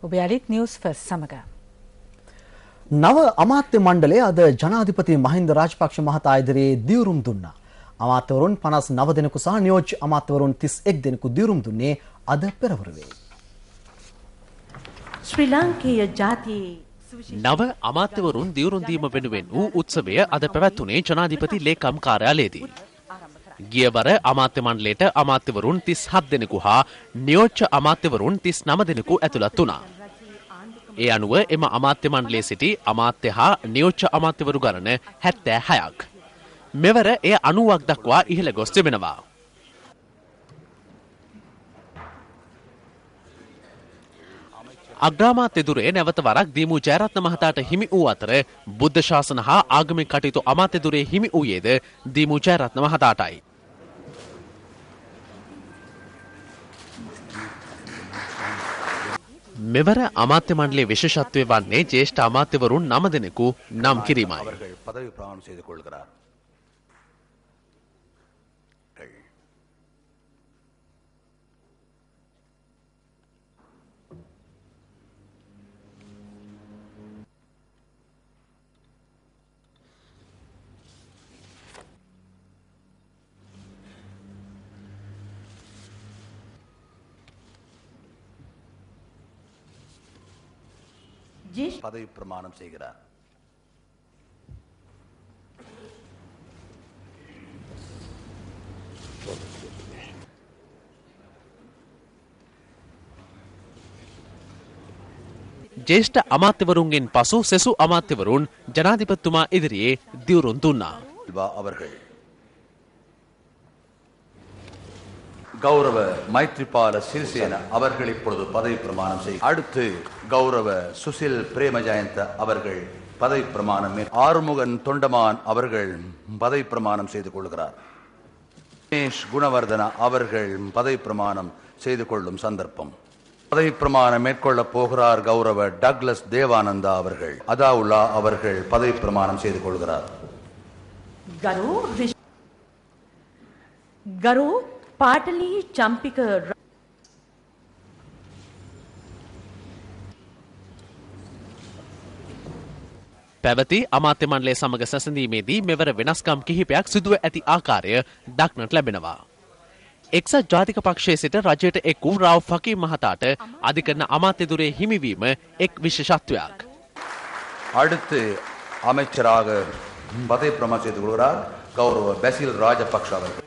ඔබ යලිත් news first සමග. නව අමාත්‍ය මණ්ඩලය අද ජනාධිපති මහින්ද රාජපක්ෂ මහතා ඉදිරියේ දියුරුම් දුන්නා. අමාත්‍යවරුන් 59 දෙනෙකු සහ නියෝජ්‍ය අමාත්‍යවරුන් 31 දෙනෙකු දියුරුම් දුන්නේ අද පෙරවරුවේ. ශ්‍රී ලාංකේය ජාතියේ නව අමාත්‍යවරුන් දියුරුම් දීම වෙනුවෙන් වූ උත්සවය අද පැවැත්වුණේ ජනාධිපති ලේකම් කාර්යාලයේදී. ගියවර අමාත්‍ය මණ්ඩලයට අමාත්‍යවරුන් 37 දෙනෙකු හා නියෝජ්‍ය අමාත්‍යවරුන් 39 දෙනෙකු ඇතුළත් වුණා. ඒ අනුව එම අමාත්‍ය මණ්ඩලයේ සිටි අමාත්‍ය හා නියෝජ්‍ය අමාත්‍යවරු ගණන 76ක්. මෙවර එය 90ක් දක්වා ඉහළ ගොස් තිබෙනවා. අග්‍රාමාත්‍ය දුරේ නැවත වරක් දීමු ජයරත්න මහතාට හිමි වූ අතර බුද්ධ ශාසන හා ආගමික කටයුතු අමාත්‍ය දුරේ හිමි වූයේද දීමු ජයරත්න මහතාටයි. මෙවර අමාත්‍ය මණ්ඩලයේ විශේෂත්වය වන්නේ ජ්‍යෙෂ්ඨ අමාත්‍යවරුන් 9 දෙනෙකු නම් කිරීමයි. பதவி பிரமாணம் செய்து கொள்கிறார். பதவி பிரமாணம் செய்கிறார். ජ්‍යෙෂ්ඨ අමාත්‍යවරුන්ගෙන් පසු සෙසු අමාත්‍යවරුන් ජනාධිපතිතුමා ඉදිරියේ දියුරුම් දුන්නා. அவர்கள் கௌரவ மைத்ரிபால சிறிசேன அவர்கள் இப்பொழுது பதவி பிரமாணம் செய்ய அடுத்து கௌரவ சுசில் பிரேமஜயந்த அவர்கள் பதவி பிரமாணம் ஆறுமுகன் தொண்டமான் அவர்கள் பதவி பிரமாணம் செய்து கொள்கிறார். தினேஷ் குணவர்தன அவர்கள் பதவி பிரமாணம் செய்து கொள்ளும் சந்தர்ப்பம். பதவி பிரமாணம் மேற்கொள்ள போகிறார் கௌரவ டக்ளஸ் தேவானந்தா அவர்கள். அதாவுல்லா அவர்கள் பதவி பிரமாணம் செய்து கொள்கிறார். ගරු පාටලී චම්පික පැවති අමාත්‍ය මණ්ඩලය සමග සැසඳීමේදී මෙවර වෙනස්කම් කිහිපයක් සිදුව ඇති ආකාරය දක්නට ලැබෙනවා. එක්සත් ජාතික පක්ෂයේ සිට රජයට එක් වූ රාව් ෆකීම් මහතාට අධිකරණ අමාත්‍ය දුරේ හිමිවීම එක් විශේෂත්වයක්. அடுத்து அமைச்சராக பதவி பிரமாணம் செய்து கொள்கிறார் கௌரவ பசில் ராஜபக்ஷ அவர்கள்.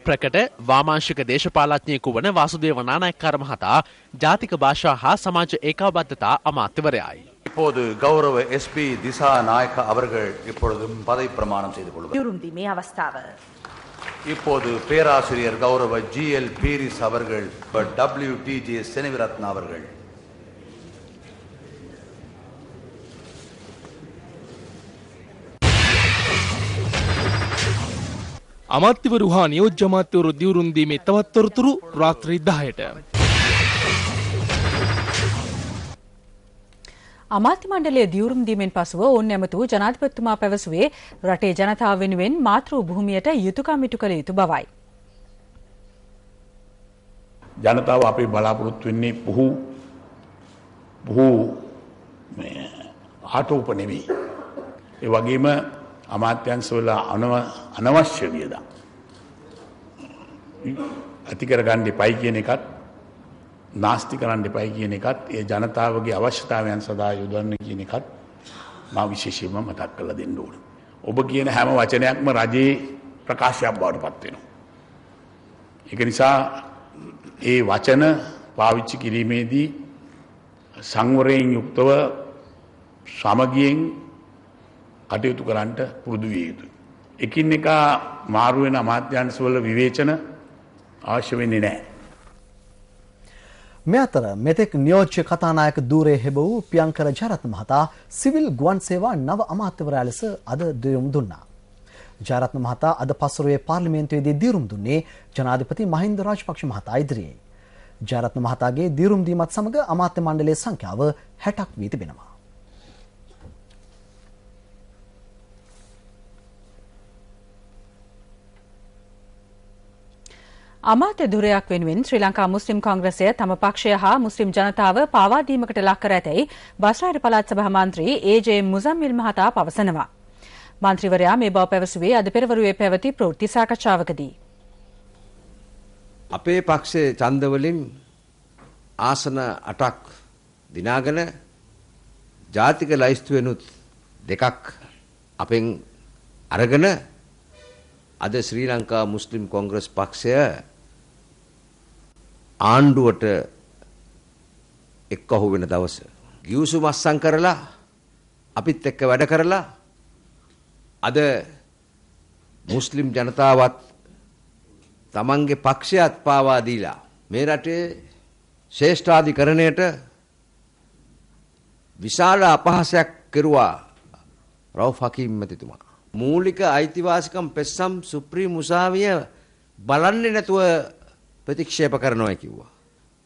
ප්‍රකට වාමාංශික දේශපාලඥයෙකු වන වාසුදේව නානායක්කාර මහතා ජාතික භාෂා හා සමාජ ඒකාබද්ධතා අමාත්‍යවරයායි. இப்போது கௌரவ எஸ்பி திசா நாயக்க அவர்கள் இப்பொழுது பதவி பிரமாணம் செய்து கொள்கிறார். දියුරුම් දීමේ අවස්ථාව. இப்போது பேராசிரியர் கௌரவ ஜிஎல் பீரிஸ் அவர்கள் WTJ செனவிரத்னா அவர்கள். අමාත්‍යවරු හා නියෝජ්‍ය අමාත්‍යවරු දියුරුම් දීමේ තවත් තොරතුරු රාත්‍රී 10ට. අමාත්‍ය මණ්ඩලයේ දියුරුම් දීමෙන් පසුව ඔවුන් ඇමතු ජනාධිපතිතුමා පැවසුවේ රටේ ජනතාව වෙනුවෙන් මාතෘ භූමියට යුතුයකම් ඉටු කළ යුතු බවයි. ජනතාව අපේ බලාපොරොත්තු වෙන්නේ බොහෝ ආටෝප නෙවෙයි. ඒ වගේම අමාත්‍යංශවල අනවශ්‍ය වියදම් ඇති කරගන්න එපයි කියන එකත් නාස්ති කරන්න එපයි කියන එකත් ඒ ජනතාවගේ අවශ්‍යතාවයන් සඳහා යොදන්න කියන එකත් මා විශේෂයෙන්ම මතක් කරලා දෙන්න ඕන. ඔබ කියන හැම වචනයක්ම රජයේ ප්‍රකාශයක් බවට පත් වෙනවා. ඒක නිසා ඒ වචන පාවිච්චි කිරීමේදී සංවරයෙන් යුක්තව සමගියෙන් කටයුතු කරන්නට පුරුදු විය යුතුයි. එකින් එක මාරු වෙන අමාත්‍යාංශවල විවේචන අවශ්‍ය වෙන්නේ නැහැ. මේ අතර මෙතෙක් නියෝජ්‍ය කතානායක ධූරයේ හෙබ වූ පියංකර ජයරත්න මහතා සිවිල් ගුවන් සේවා නව අමාත්‍යවරයා ලෙස අද දියුරුම් දුන්නා. ජයරත්න මහතා අද පසුරුවේ පාර්ලිමේන්තුවේදී දියුරුම් දුන්නේ ජනාධිපති මහින්ද රාජපක්ෂ මහතා ඉදිරියේ. ජයරත්න මහතාගේ දියුරුම් දීමත් සමග අමාත්‍ය මණ්ඩලයේ සංඛ්‍යාව 60ක් වී තිබෙනවා. අමාත්‍ය ධුරයක් වෙනුවෙන් ශ්‍රී ලංකා මුස්ලිම් කොංග්‍රසය තම පක්ෂය හා මුස්ලිම් ජනතාව පාවා දීමකට ලක් කර ඇතැයි බස්රායිල පළාත් සභා මන්ත්‍රී ඒ.ජේ. මුසම්මිල් මහතා පවසනවා. මන්ත්‍රීවරයා මේ බව පැවසුවේ අද පෙරවරුවේ පැවති ප්‍රවෘත්ති සාකච්ඡාවකදී. අපේ පක්ෂයේ ඡන්ද වලින් ආසන 8ක් දිනාගෙන ජාතික ලයිස්තුවෙනුත් 2ක් අපෙන් අරගෙන අද ශ්‍රී ලංකා මුස්ලිම් කොංග්‍රස් පක්ෂය ආණ්ඩුවට එක්කහුව වෙන දවස ගිවිසුම අත්සන් කරලා අපිත් එක්ක වැඩ කරලා අද මුස්ලිම් ජනතාවත් තමන්ගේ පක්ෂයත් පාවා දීලා මේ රටේ ශ්‍රේෂ්ඨාධිකරණයට විශාල අපහාසයක් කෙරුවා රවුෆ් හකීම් මැතිතුමා. මූලික අයිතිවාසිකම් පෙස්සම් සුප්‍රීම උසාවිය බලන්නේ නැතුව ප්‍රතික්ෂේප කරනවා කිව්වා.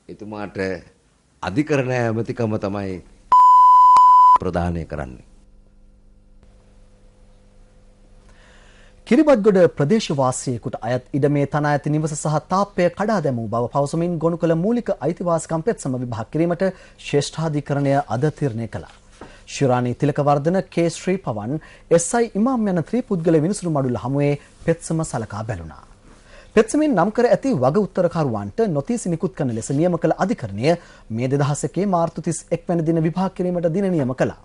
එතුමාට අධිකරණ ඇමතිකම තමයි ප්‍රදානය කරන්නේ. කිරිබත්ගොඩ ප්‍රදේශවාසියෙකුට අයත් ඉඩමේ තනා ඇති නිවස සහ තාප්පය කඩා දැමූ බව පවසමින් ගොනු කළ මූලික අයිතිවාසිකම් පෙත්සම විභාග කිරීමට ශ්‍රේෂ්ඨාධිකරණය අද තීරණය කළා. ශිරාණී තිලකවර්ධන, කේ ශ්‍රී පවන්, එස්.අයි. ඉමාම් යන ත්‍රිපුද්ගල විනිසුරු මඩුල්ල හමුවේ පෙත්සම සලකා බැලුණා. පෙත්සමින් නම් කර ඇති වග උත්තරකරුවන්ට නොතීසි නිකුත් කරන ලෙස නියම කළ අධිකරණය මේ 2001 මාර්තු 31 වැනි දින විභාග කිරීමට දින නියම කළා.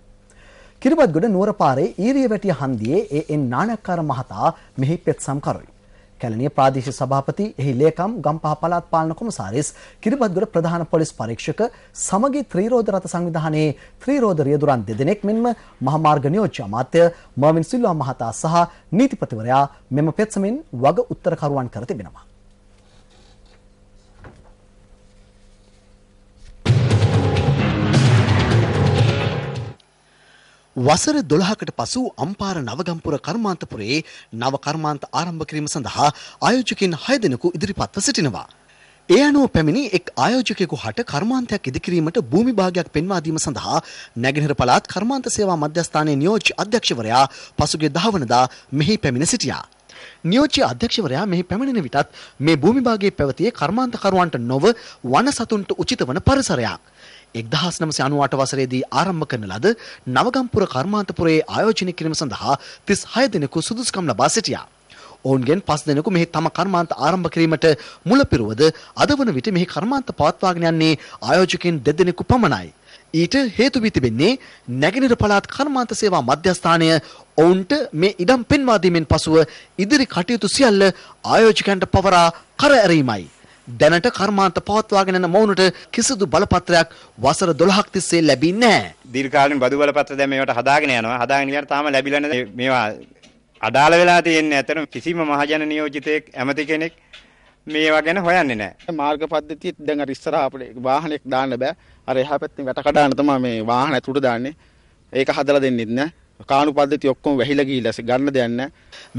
කිරිබත්ගොඩ නුවරපාරේ ඊරියවැටිය හන්දියේ ඒ.එන්. නානක්කාර මහතා මෙහි පෙත්සම් කරුයි. කැලණිය ප්‍රාදේශීය සභාපති, එහි ලේකම්, ගම්පහ පළාත් පාලන කොමසාරිස්, කිරිබත්ගොඩ ප්‍රධාන පොලිස් පරීක්ෂක, සමගි ත්‍රිරෝද රථ සංවිධානයේ ත්‍රිරෝද රියදුරන් දෙදෙනෙක් මෙන්ම මහමාර්ග නියෝජ්‍ය අමාත්‍ය මර්වින් සිල්වා මහතා සහ නීතිපතිවරයා මෙම පෙත්සමෙන් වග උත්තරකරුවන් කර තිබෙනවා. වසර 12කට පසු අම්පාර නවගම්පුර කර්මාන්තපුරයේ නව කර්මාන්ත ආරම්භ කිරීම සඳහා ආයෝජකයන් 6 දෙනෙකු ඉදිරිපත්ව සිටිනවා. ඒ අනුව පැමිණි එක් ආයෝජකයෙකු හට කර්මාන්තයක් ඉදිකිරීමට භූමි භාගයක් පෙන්වා දීම සඳහා නැගෙනහිර පළාත් කර්මාන්ත සේවා මධ්‍යස්ථානයේ නියෝජ්‍ය අධ්‍යක්ෂවරයා පසුගිය 10 වනදා මෙහි පැමිණ සිටියා. නියෝජ්‍ය අධ්‍යක්ෂවරයා මෙහි පැමිණෙන විටත් මේ භූමි භාගයේ පැවතියේ කර්මාන්තකරුවන්ට නොව වන සතුන්ට උචිත වන පරිසරයක්. 1998 වසරේදී ආරම්භ කරන ලද නවගම්පුර කර්මාන්තපුරයේ ආයෝජනය කිරීම සඳහා 36 දෙනෙකු සුදුසුකම් ලබා සිටියා. ඔවුන්ගෙන් 5 දෙනෙකු මෙහි තම කර්මාන්ත ආරම්භ කිරීමට මුල පිරුවද අද වන විට මෙහි කර්මාන්ත පවත්වාගෙන යන්නේ ආයෝජකයන් 2 දෙනෙකු පමණයි. ඊට හේතු වී තිබෙන්නේ නැගෙනහිර පළාත් කර්මාන්ත සේවා මධ්‍යස්ථානය ඔවුන්ට මේ ඉඩම් පෙන්වා දීමෙන් පසුව ඉදිරි කටයුතු සියල්ල ආයෝජකයන්ට පවරා කර ඇරීමයි. දැනට කර්මාන්ත පවත්වාගෙන යන මොවුනට කිසිදු බලපත්‍රයක් වසර 12ක් තිස්සේ ලැබින්නේ නැහැ. දීර්ඝකාලීන බදු බලපත්‍ර දැන් මේවට හදාගෙන යනවා. හදාගෙන ගියාට තාම ලැබිලා නැහැ. මේවා අඩාල වෙලා තියෙන්නේ ඇත්තටම කිසිම මහජන නියෝජිතයෙක් ඇමති කෙනෙක් මේවා ගැන හොයන්නේ නැහැ. මාර්ග පද්ධතියත් දැන් අර ඉස්සරහා අපේ වාහනයක් දාන්න බෑ. අර එහා පැත්තෙන් වැට කඩාන තමයි මේ වාහන ඇතුළට දාන්නේ. ඒක හදලා දෙන්නෙත් නැහැ. කාණු පද්ධතිය ඔක්කොම වැහිලා ගිහිල්ලා ගන්න දෙයක් නැහැ.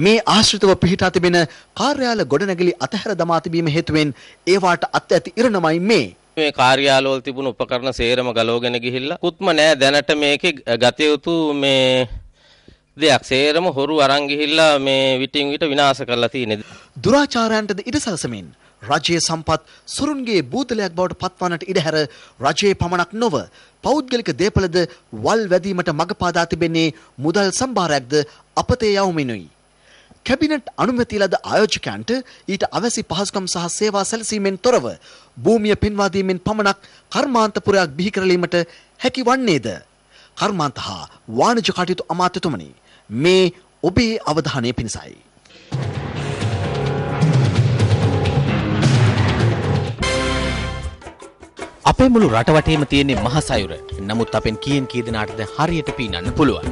මේ ආශ්‍රිතව පිහිටා තිබෙන කාර්යාල ගොඩනැගිලි අතහැර දමා තිබීම හේතුවෙන් ඒවාට අත් ඇති ඉරණමයි මේ. මේ කාර්යාලවල තිබුණු උපකරණ සේරම ගලවගෙන ගිහිල්ලා කුත්ම නෑ දැනට මේකේ ගත යුතු මේ දෙයක් සේරම හොරු අරන් ගිහිල්ලා මේ විටින් විට විනාශ කරලා තියෙන්නේ. දුරාචාරයන්ටද ඉඩ සැලසෙමින් රජයේ සම්පත් සුරුන්ගේ බූතලයක් බවට පත්වන්නට ඉඩ හැර රජයේ පමණක් නොව පෞද්ගලික දේපලද වල් වැදීමට මඟ පාදා තිබෙන්නේ මුදල් සම්භාරයක්ද අපතේ යවමිනුයි. කැබිනට් අනුමැති ලද ආයෝජකයන්ට ඊට අවැසි පහසුකම් සහ සේවා සැලසීමෙන් තොරව භූමිය පෙන්වා දීමෙන් පමණක් කර්මාන්තපුරයක් බිහි කරලීමට හැකි වන්නේද? කර්මාන්ත හා වාණිජ කටයුතු අමාත්‍යතුමනි, මේ ඔබේ අවධානය පිණිසයි. අපේ මුළු රටවටේම තියෙන මහසයුර. නමුත් අපෙන් කීයෙන් කී දෙනාටද හරියට පීනන්න පුළුවන්.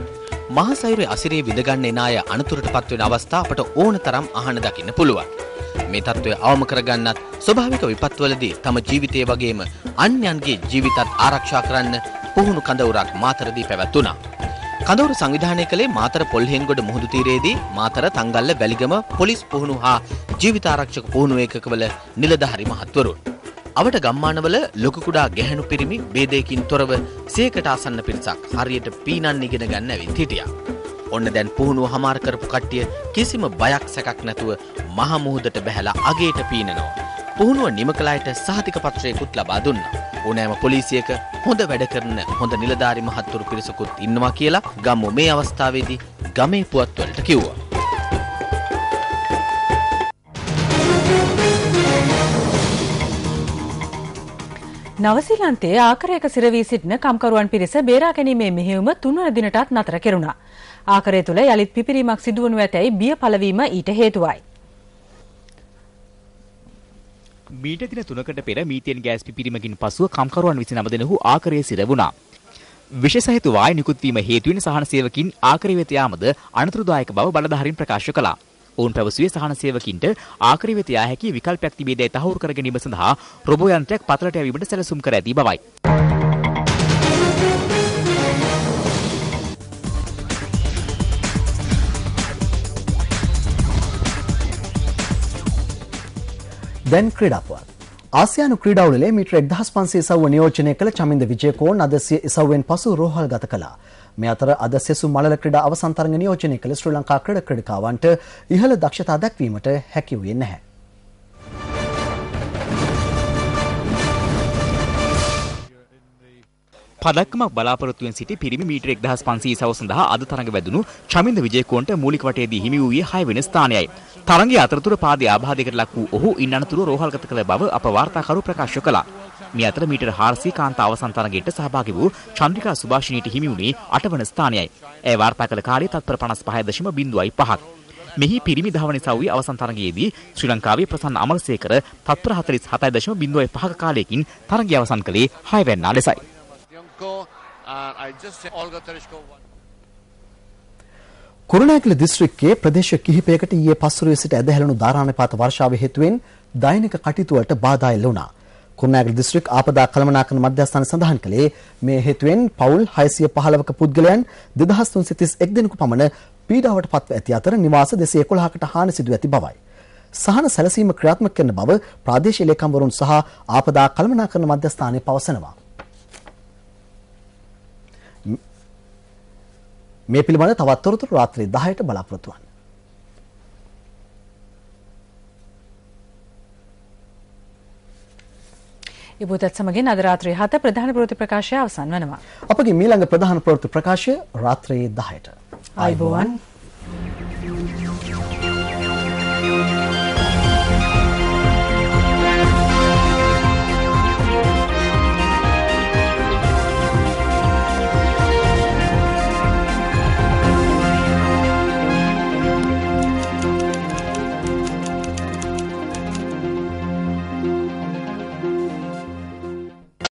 මහසයුරේ අසිරේ විඳගන්න එන අය අනතුරටපත් වෙන අවස්ථා අපට ඕන තරම් අහන්න දකින්න පුළුවන්. මේ තත්ත්වය අවම කරගන්නත් ස්වභාවික විපත්වලදී තම ජීවිතය වගේම අන්‍යයන්ගේ ජීවිතත් ආරක්ෂා කරන්න පුහුණු කඳවුරක් මාතරදී පැවැත්වුණා. කඳවුර සංවිධානය කළේ මාතර පොල්හෙන්ගොඩ මුහුදු තීරයේදී මාතර තංගල්ල වැලිගම පොලිස් පුහුණු හා ජීවිත ආරක්ෂක පුහුණු ඒකකවල නිලධාරි මහත්වරුන්. අවට ගම්මානවල ලොකු කුඩා ගැහැණු පිරිමි ભેදයකින් තොරව 100කට ආසන්න පිරිසක් හරියට පීනන්න ඉගෙන ගන්න ඇවිත් හිටියා. ඔන්න දැන් පුහුණුව හමාර කරපු කට්ටිය කිසිම බයක් සැකක් නැතුව මහ මුහුදට බැහැලා අගේට පීනනවා. පුහුණුව නිම කළ අයට සහතික පත්‍රයකුත් ලබා දුන්නා. ඕනෑම පොලිසියක හොඳ වැඩ කරන හොඳ නිලධාරි මහත්තුරු පිරිසකුත් ඉන්නවා කියලා ගම්මු මේ අවස්ථාවේදී ගමේ පුවත්වලට කිව්වා. නවසීලන්තයේ ආකරයක සිරවී සිටින කම්කරුවන් පිරිස බේරා ගැනීමේ මෙහෙයුම 3 වන දිනටත් නතර කෙරුණා. ආකරය තුළ යලිත් පිපිරීමක් සිදුවනු ඇතැයි බිය පළවීම ඊට හේතුවයි. මීට දින 3කට පෙර මීතේන් ගෑස් පිපිරීමකින් පසුව කම්කරුවන් 29 දෙනෙකු ආකරයේ සිර වුණා. විශේෂ හේතු වායු නිකුත් වීම හේතුවෙන් සහන සේවකින් ආකරය වෙත යාමද අනතුරුදායක බව බලධාරීන් ප්‍රකාශ කළා. ඔවුන් පැවසුවේ සහන සේවකින්ට ආකරය වෙත යා හැකි විකල්පයක් තිබේදැයි තහවුරු කර ගැනීම සඳහා රොබෝ යන්ත්‍රයක් පතලට යැවීමට සැලසුම් කර ඇති බවයි. දැන් ක්‍රීඩාපුවත්. ආසියානු ක්‍රීඩාවලේ මීටර 1500 ඉසව්ව නියෝජනය කළ චමින්ද විජේකෝන් අද සිය ඉසව්වෙන් පසු රෝහල් ගත කළා. මේ අතර අද සෙසු මළල ක්‍රීඩා අවසන් තරඟ නියෝජනය කළ ශ්‍රී ලංකා ක්‍රීඩකයන්ට ඉහළ දක්ෂතා දැක්වීමට හැකි වූයේ නැහැ. පදක්කමක් බලාපොරොත්තුවෙන් සිටි පිරිමි මීටර 1500 ඉසව්ව සඳහා අද තරඟ වැදුණු චමින්ද විජේකෝන්ට මූලික වටයේදී හිමි වූයේ 6 වෙනි ස්ථානයයි. තරඟයේ අතරතුර පාදයේ ආබාධයකට ලක් වූ ඔහු ඉන් අනතුරුව රෝහල්ගත කළ බව අප වාර්තාකරු ප්‍රකාශ කළා. මේ අතර මීටර 400 කාන්තා අවසන් තරඟයට සහභාගී වූ චන්ද්‍රිකා සුභාෂිනීට හිමි වුණේ 8 වන ස්ථානයයි. ඒ වාර්තා කළ කාලය තත්පර 55.05ක්. මෙහි පිරිමි ධවන ඉසව්වේ අවසන් තරඟයේදී ශ්‍රී ලංකාවේ ප්‍රසන්න අමරසේකර තත්පර 47.05ක කාලයකින් තරඟය අවසන් කළේ 6 වැන්නා ලෙසයි. කුරුණෑගල දිස්ත්‍රික්කයේ ප්‍රදේශ කිහිපයකට ඊයේ පස්වරුවේ සිට ඇදහැළුණු ධාරානිපාත වර්ෂාව හේතුවෙන් දෛනික කටයුතු වලට බාධා එල්ල වුණා. කුරුණෑගල දිස්ත්‍රික් ආපදා කළමනාකරණ මධ්‍යස්ථානය සඳහන් කළේ මේ හේතුවෙන් පවුල් 615ක පුද්ගලයන් 2331 දෙනෙකු පමණ පීඩාවට පත්ව ඇති අතර නිවාස 211කට හානි සිදු ඇති බවයි. සහන සැලසීම ක්‍රියාත්මක කරන බව ප්‍රාදේශීය ලේකම්වරුන් සහ ආපදා කළමනාකරණ මධ්‍යස්ථානය පවසනවා. මේ පිළිබඳ තවත් තොරතුරු රාත්‍රී 10ට බලාපොරොත්තු වන්න. ඒ පුතත් සමගින් අද රාත්‍රී 7 ප්‍රධාන ප්‍රවෘත්ති ප්‍රකාශය අවසන් වෙනවා. අපගේ ඊළඟ ප්‍රධාන ප්‍රවෘත්ති ප්‍රකාශය රාත්‍රී 10ට. ආයුබෝවන්.